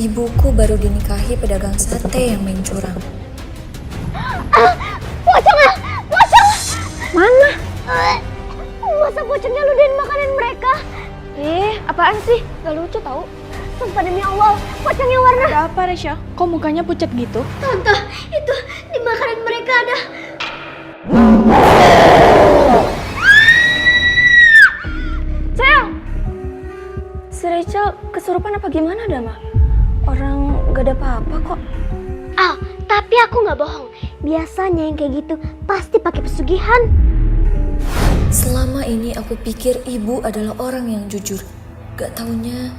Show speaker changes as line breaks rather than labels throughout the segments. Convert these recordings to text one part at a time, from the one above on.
Ibuku baru dinikahi pedagang sate yang main curang.
Pocong! Mana? Masa pocongnya ludahin makanan mereka? Apaan sih? Gak lucu tau. Sumpah demi Allah, pocongnya warna.
Ada apa, Resya? Kok mukanya pucat gitu?
Tante, itu di makanan mereka ada. Cel! Si Rachel kesurupan apa gimana dah, Mak? Orang gak ada apa-apa kok. Tapi aku gak bohong. Biasanya yang kayak gitu pasti pakai pesugihan.
Selama ini aku pikir ibu adalah orang yang jujur. Gak taunya...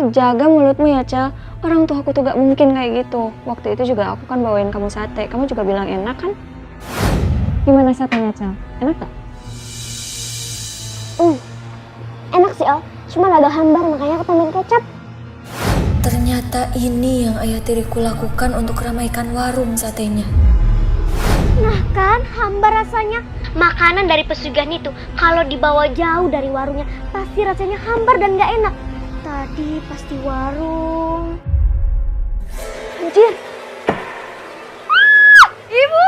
Jaga mulutmu ya, Cel. Orang tua aku tuh gak mungkin kayak gitu. Waktu itu juga aku kan bawain kamu sate. Kamu juga bilang enak kan? Gimana satenya, Cel? Enak gak?
Enak sih, Al. Cuma agak hambar, makanya aku tambahin kecap.
Ternyata ini yang ayah tiriku lakukan untuk ramaikan warung satenya.
Nah kan, hambar rasanya. Makanan dari pesugihan itu, kalau dibawa jauh dari warungnya, pasti rasanya hambar dan gak enak. Tadi pasti warung. Anjir. Ibu!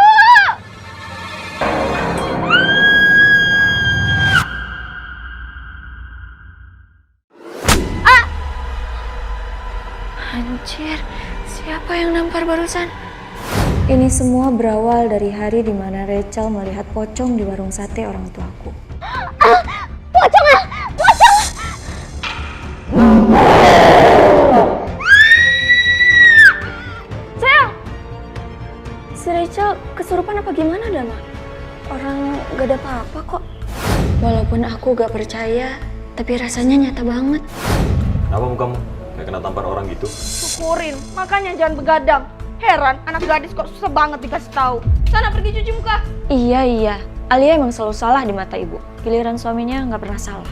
Anjir, siapa yang nampar barusan? Ini semua berawal dari hari di mana Rachel melihat pocong di warung sate orang tuaku.
Pocong!
Cel! Si Rachel kesurupan apa gimana dah, Mak? Orang gak ada apa-apa kok.
Walaupun aku gak percaya, tapi rasanya nyata banget.
Kenapa mukamu? Kayak kena tampar orang gitu?
Syukurin, makanya jangan begadang. Heran, anak gadis kok susah banget dikasih tahu. Sana pergi cuci muka.
Iya. Alia emang selalu salah di mata ibu. Giliran suaminya gak pernah salah.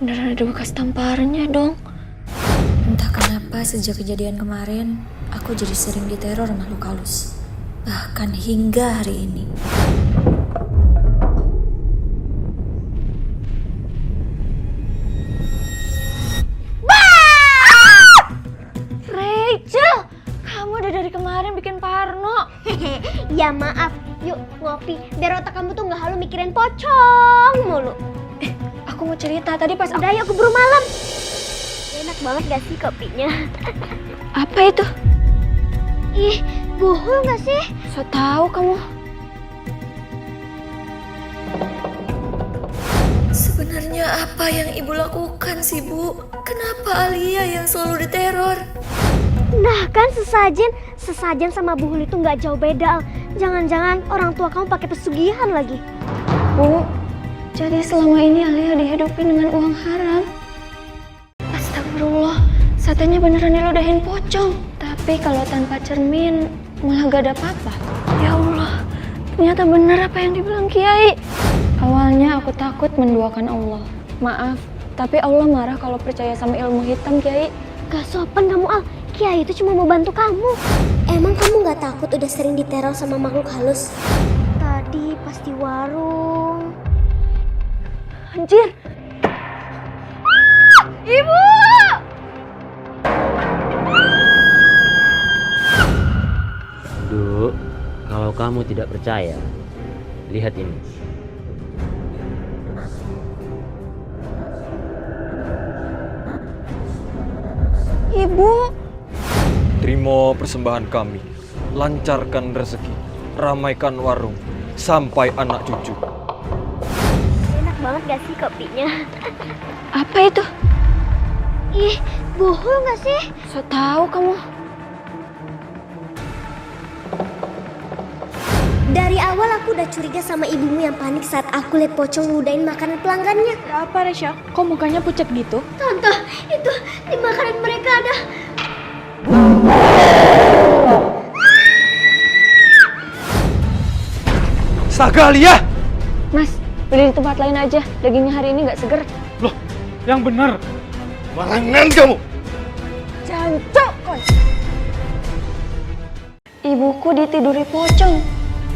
Beneran ada bekas tamparnya dong. Entah kenapa sejak kejadian kemarin, aku jadi sering diteror makhluk halus. Bahkan hingga hari ini.
Rachel! Kamu udah dari kemarin bikin parno.
Ya maaf, yuk ngopi. Biar otak kamu tuh gak halu mikirin pocong mulu.
Aku mau cerita, tadi pas
Udah yuk keburu malam. Enak banget gak sih kopinya?
Apa itu?
Ih, bohong gak sih?
So tau kamu.
Sebenarnya apa yang ibu lakukan sih, Bu? Kenapa Alia yang selalu diteror?
Nah kan sesajen sama Bu Hul itu gak jauh beda. Jangan-jangan orang tua kamu pakai pesugihan lagi.
Bu, jadi selama ini Alia dihidupin dengan uang haram. Astagfirullah, satenya beneran diludahin pocong. Tapi kalau tanpa cermin malah gak ada apa-apa. Ya Allah, ternyata bener apa yang dibilang Kiai. Awalnya aku takut menduakan Allah. Maaf, tapi Allah marah kalau percaya sama ilmu hitam, Kiai.
Gak sopan kamu, Al. Kiai itu cuma mau bantu kamu. Emang kamu gak takut udah sering diteror sama makhluk halus? Tadi pas di warung.
Anjir!
Ibu!
Duk, kalau kamu tidak percaya, lihat ini.
Ibu!
Terima persembahan kami. Lancarkan rezeki. Ramaikan warung. Sampai anak cucu.
Enak banget gak sih kopinya?
Apa itu?
Ih, bohong gak sih?
So tau kamu.
Dari awal aku udah curiga sama ibumu yang panik saat aku lihat pocong ludahin makanan pelanggannya.
Ada apa, Resya? Kok mukanya pucat gitu?
Tante, itu di makanan mereka ada.
Astaga, Alia!
Mas, beli di tempat lain aja. Dagingnya hari ini nggak seger.
Loh, yang benar. Barangan kamu!
Jancok, kon! Ibuku ditiduri pocong.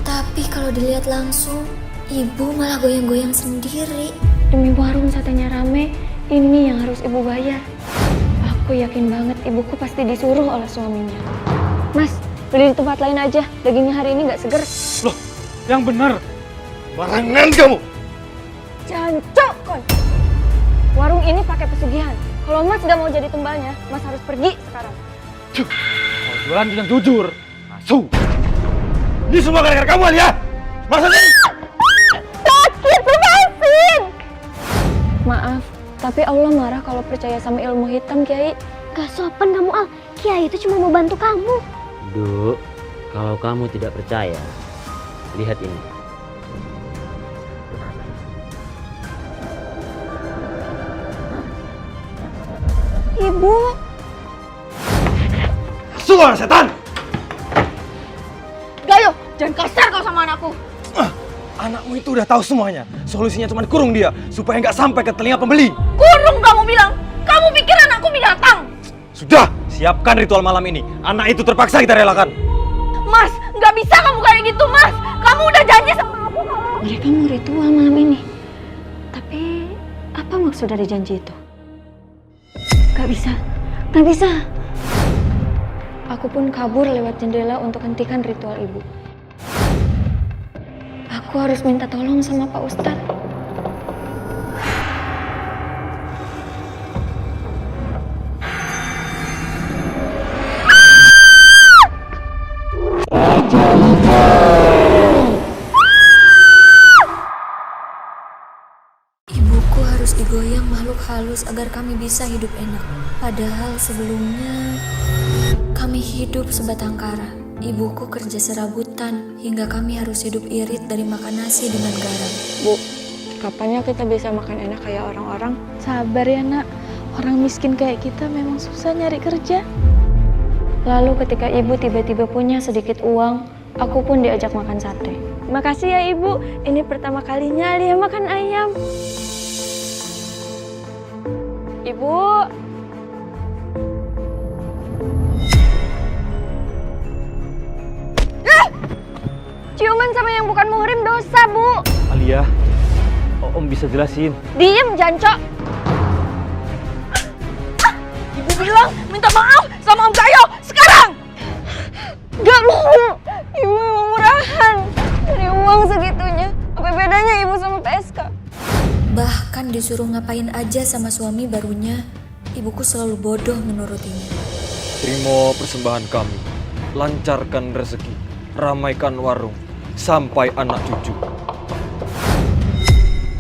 Tapi kalau dilihat langsung, Ibu malah goyang-goyang sendiri.
Demi warung satenya rame, ini yang harus ibu bayar. Aku yakin banget ibuku pasti disuruh oleh suaminya. Mas, beli di tempat lain aja. Dagingnya hari ini nggak seger.
Loh, yang benar. Barangan kamu.
Jancok, kon. Warung ini pakai pesugihan. Kalau Mas nggak mau jadi tumbalnya, Mas harus pergi sekarang.
Mau jualan yang jujur. Asu. Ini semua gara-gara kamu, Alia. Masa sih?
Sakit, lepasin! Maaf, tapi Allah marah kalau percaya sama ilmu hitam, Kiai.
Gak sopan kamu, Al. Kiai itu cuma mau bantu kamu.
Duk, kalau kamu tidak percaya, lihat ini.
Ibu,
Suara setan!
Gayo, jangan kasar kau sama anakku.
Anakmu itu udah tahu semuanya. Solusinya cuma kurung dia supaya nggak sampai ke telinga pembeli.
Kurung kamu bilang. Kamu pikir anakku binatang?
Sudah, siapkan ritual malam ini. Anak itu terpaksa kita relakan.
Mas, nggak bisa kamu kayak gitu, Mas. Kamu udah janji sama aku.
mereka mau ritual malam ini. Tapi apa maksud dari janji itu? Gak bisa, gak bisa. Aku pun kabur lewat jendela untuk hentikan ritual ibu. Aku harus minta tolong sama Pak Ustadz.
Ibuku harus digoyang makhluk halus agar kami bisa hidup enak. Padahal sebelumnya kami hidup sebatang kara. Ibuku kerja serabutan hingga kami harus hidup irit dari makan nasi dengan garam.
Bu, kapannya kita bisa makan enak kayak orang-orang?
Sabar ya nak, orang miskin kayak kita memang susah nyari kerja.
Lalu ketika ibu tiba-tiba punya sedikit uang, aku pun diajak makan sate. Makasih ya ibu, ini pertama kalinya Alia makan ayam. Ibu. Ciuman sama yang bukan muhrim dosa, Bu.
Alia, Om bisa jelasin.
Diem, jancok.
Ibu bilang minta maaf sama Om Gayo sekarang.
Gak mau. Ibu emang murahan. Dari uang segitunya. Apa bedanya ibu sama PSK?
Bahkan disuruh ngapain aja sama suami barunya, ibuku selalu bodoh menurutinya.
Terima persembahan kami, lancarkan rezeki, ramaikan warung, sampai anak cucu.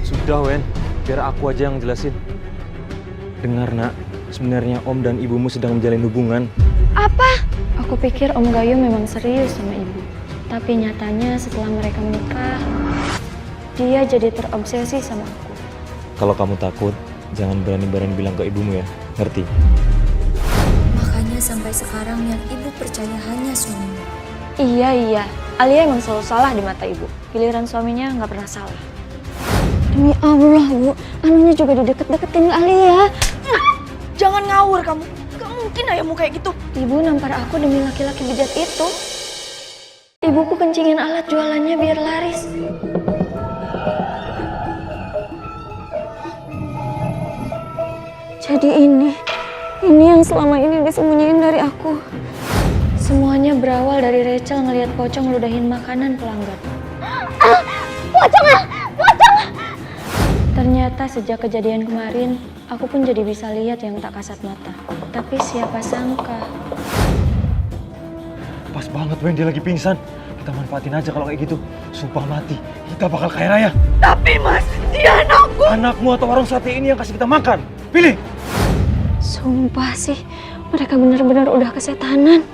Sudah, Wen. Biar aku aja yang jelasin. Dengar, nak. Sebenarnya Om dan ibumu sedang menjalin hubungan.
Apa? Aku pikir Om Gayo memang serius sama ibu. Tapi nyatanya setelah mereka menikah, dia jadi terobsesi sama aku.
Kalau kamu takut, jangan berani-berani bilang ke ibumu ya. Ngerti?
Makanya sampai sekarang yang ibu percaya hanya suaminya.
Iya. Alia emang selalu salah di mata ibu. Giliran suaminya nggak pernah salah. Demi Allah, Bu. Anunya juga dideket-deketin Alia.
Jangan ngawur kamu. Gak mungkin ayahmu kayak gitu.
Ibu nampar aku demi laki-laki bejat itu. Ibuku kencingin alat jualannya biar laris. Jadi ini yang selama ini disembunyiin dari aku. Semuanya berawal dari Rachel ngelihat Pocong ludahin makanan pelanggan.
Pocong!
Ternyata sejak kejadian kemarin, aku pun jadi bisa lihat yang tak kasat mata. Tapi siapa sangka.
Pas banget, Wen. Dia lagi pingsan. Kita manfaatin aja kalau kayak gitu. Sumpah mati, kita bakal kaya raya.
Tapi Mas, dia anakku.
Anakmu atau warung sate ini yang kasih kita makan. Pilih!
Sumpah sih, mereka benar-benar udah kesetanan.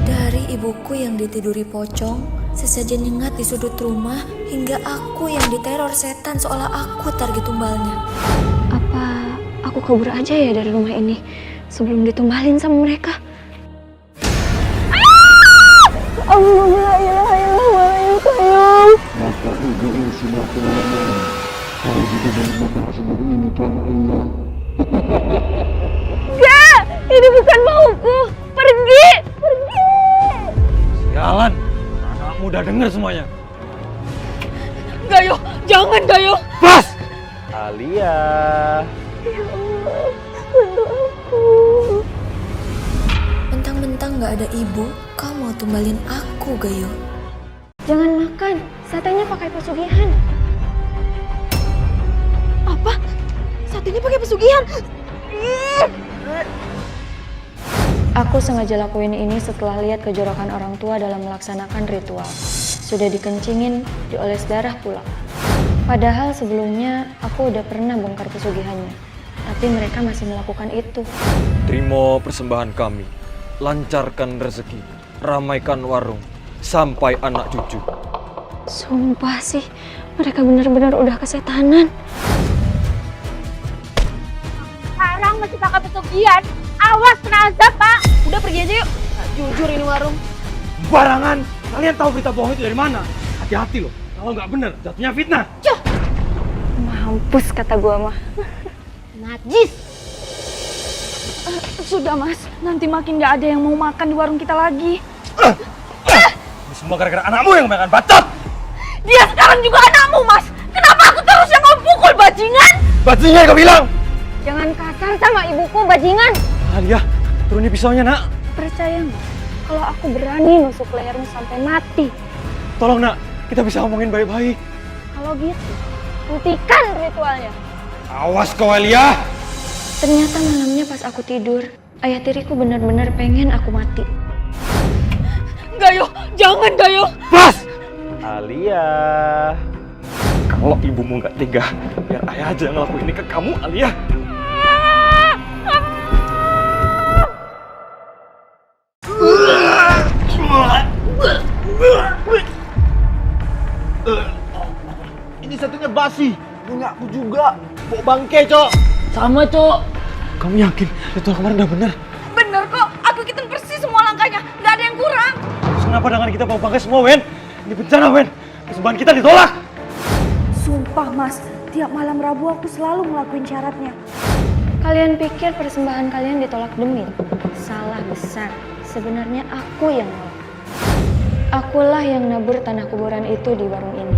Dari ibuku yang ditiduri pocong, sesajen nyengat di sudut rumah, hingga aku yang diteror setan seolah aku target tumbalnya.
Apa aku kabur aja ya dari rumah ini sebelum ditumbalin sama mereka? Allahumma la ilaha illallah wa Gak, ini bukan mauku. Pergi.
Jalan! Anakmu udah denger semuanya.
Gayo, jangan Gayo.
Pas! Alia.
Mentang-mentang gak ada ibu, kau mau tumbalin aku, Gayo.
Jangan makan, satenya pakai pesugihan.
Apa? Satenya pakai pesugihan?
Aku sengaja lakuin ini setelah lihat kejorokan orang tua dalam melaksanakan ritual. Sudah dikencingin, dioles darah pula. Padahal sebelumnya aku udah pernah bongkar pesugihannya. Tapi mereka masih melakukan itu.
Terima persembahan kami. Lancarkan rezeki, ramaikan warung, sampai anak cucu.
Sumpah sih, mereka benar-benar udah kesetanan.
Sekarang masih pakai pesugihan. Awas kena azab, Pak.
Udah pergi aja yuk. Nah, jujur ini warung.
Barangan! Kalian tahu berita bohong itu dari mana? Hati-hati loh. Kalau nggak bener, jatuhnya fitnah.
Mampus kata gua mah.
Najis.
Sudah Mas, nanti makin gak ada yang mau makan di warung kita lagi.
Ini semua gara-gara anakmu yang makan bacot!
Dia sekarang juga anakmu Mas. Kenapa aku terus yang kau pukul bajingan?
Bajingan kau bilang!
Jangan kasar sama ibuku, bajingan.
Alia, turunin pisaunya nak.
Percaya nggak? Kalau aku berani nusuk lehermu sampai mati.
Tolong nak, kita bisa ngomongin baik-baik.
Kalau gitu, hentikan ritualnya.
Awas kau Alia!
Ternyata malamnya pas aku tidur, ayah tiriku benar-benar pengen aku mati.
Gayo, jangan Gayo.
Pas! Alia. Kalau ibumu nggak tega, biar ayah aja yang ngelakuin ini ke kamu, Alia.
Ini satunya basi, punya aku juga. Bawa bangke, Cok. Sama, Cok.
Kamu yakin ritual kemarin udah bener?
Bener kok, aku ikutin persis semua langkahnya. Gak ada yang kurang.
Terus kenapa dengan kita bawa bangkai semua, Wen? Ini bencana, Wen. Persembahan kita ditolak.
Sumpah Mas, tiap malam Rabu aku selalu ngelakuin syaratnya.
Kalian pikir persembahan kalian ditolak demi? Salah besar. Sebenarnya aku yang nolak. Akulah yang nabur tanah kuburan itu di warung ini.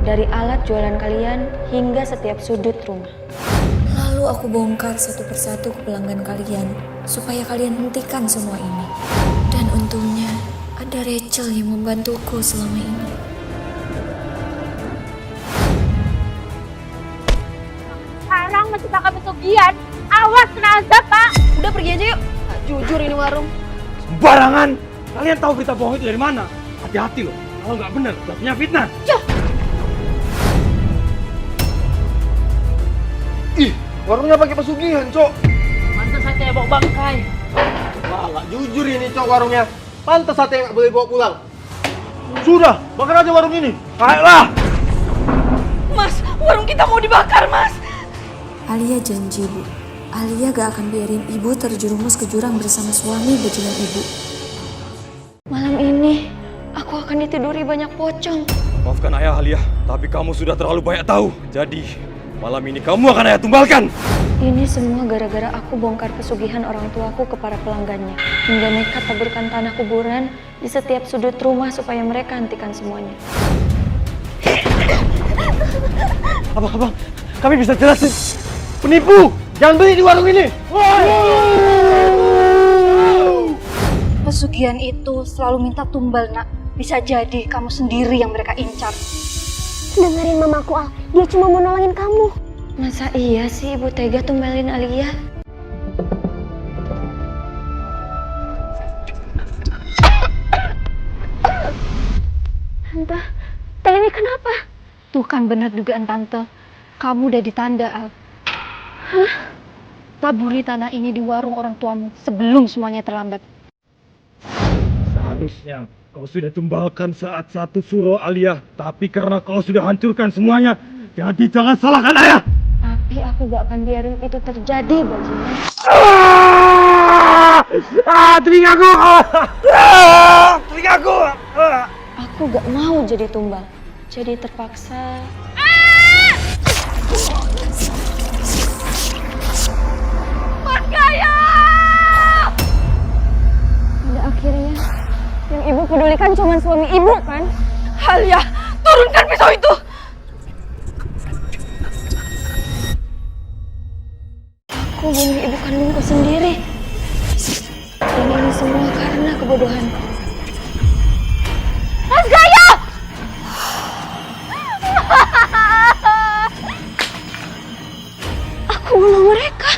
Dari alat jualan kalian hingga setiap sudut rumah.
Lalu aku bongkar satu persatu ke pelanggan kalian, supaya kalian hentikan semua ini. Dan untungnya, ada Rachel yang membantuku selama ini.
Sekarang masih pakai pesugihan. Awas kena azab, Pak.
Udah pergi aja yuk. Nah, jujur ini warung.
Sembarangan! Kalian tahu berita bohong itu dari mana? Hati-hati loh. Kalau nggak bener, jatuhnya fitnah.
Ih, warungnya pakai pesugihan, Cok.
Masa saya bawa bangkai?
Wah, nggak jujur ini, Cok, warungnya. Pantas sate nggak boleh bawa pulang. Sudah, bakar aja warung ini. Ayolah!
Mas, warung kita mau dibakar Mas.
Alia janji, Bu. Alia gak akan biarin ibu terjerumus ke jurang bersama suami bajingan ibu.
Malam ini, aku akan ditiduri banyak pocong.
Maafkan ayah Alia, tapi kamu sudah terlalu banyak tahu. Jadi, malam ini kamu akan ayah tumbalkan.
Ini semua gara-gara aku bongkar pesugihan orang tuaku ke para pelanggannya. Hingga nekat taburkan tanah kuburan di setiap sudut rumah supaya mereka hentikan semuanya.
Abang, kami bisa jelasin. Penipu! Jangan beli di warung ini!
Pesugihan itu selalu minta tumbal, nak. Bisa jadi kamu sendiri yang mereka incar.
Dengerin mamaku, Al. Dia cuma mau nolongin kamu.
Masa iya sih ibu tega tumbalin Alia?
Tante ini kenapa?
Tuh kan bener dugaan tante. Kamu udah ditanda, Al. Hah? Taburi tanah ini di warung orang tuamu sebelum semuanya terlambat.
Seharusnya kau sudah tumbalkan saat satu suruh Alia. Tapi karena kau sudah hancurkan semuanya, jadi jangan salahkan ayah!
Tapi aku gak akan biarin itu terjadi, bajingan.
Telingaku! Telingaku!
Aku gak mau jadi tumbal. Jadi terpaksa...
Mas Gayo!
Pada akhirnya, yang ibu pedulikan cuma suami ibu kan?
Alia, turunkan pisau itu.
Aku bunuh ibu kandungku sendiri. Dan ini semua karena kebodohanku.
Mas Gayo!
Aku bunuh mereka.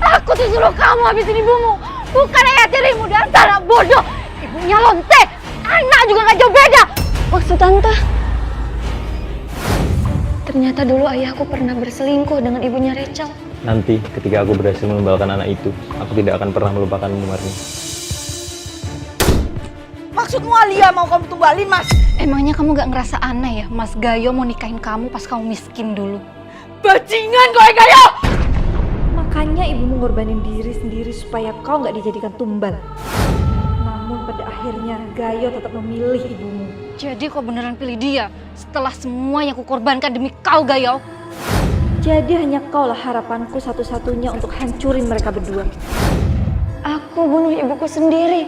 Aku disuruh kamu habisin ibumu, bukan ayah tirimu dasar anak bodoh. Ibunya lonte, anak juga gak jauh beda.
Maksud tante? Ternyata dulu ayahku pernah berselingkuh dengan ibunya Rachel.
Nanti ketika aku berhasil menumbalkan anak itu, aku tidak akan pernah melupakanmu, Marni.
Maksudmu Alia mau kamu tumbalin, Mas?
Emangnya kamu gak ngerasa aneh ya, Mas Gayo mau nikahin kamu pas kamu miskin dulu?
Bajingan kau Gayo!
Makanya ibumu ngorbanin diri sendiri supaya kau nggak dijadikan tumbal. Namun pada akhirnya Gayo tetap memilih ibumu.
Jadi kau beneran pilih dia setelah semua yang kukorbankan demi kau, Gayo?
Jadi hanya kaulah harapanku satu-satunya untuk hancurin mereka berdua.
Aku bunuh ibuku sendiri.